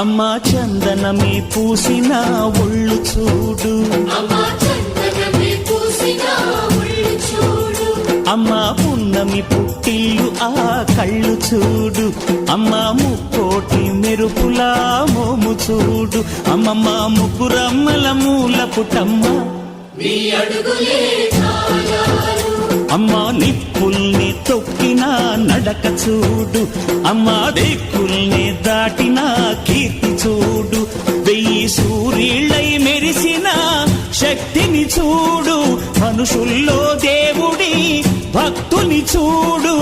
అమ్మా చందనమే పూసిన ఒళ్ళు చూడు, అమ్మా పున్నమి పుట్టిల్లు ఆ కళ్ళు చూడు, అమ్మా ముక్కోటి మెరుపులా మోము చూడు, అమ్మమ్మ ముగ్గురమ్మల మూల పుటమ్మ అమ్మా నిప్పుల్ని తొక్కిన నడక చూడు, అమ్మా దిక్కుల్ని దాటిన కీర్తి చూడు, 1000 సూర్యుళ్ళై మెరిసిన శక్తిని చూడు, మనుషుల్లో దేవుడి భక్తుని చూడు.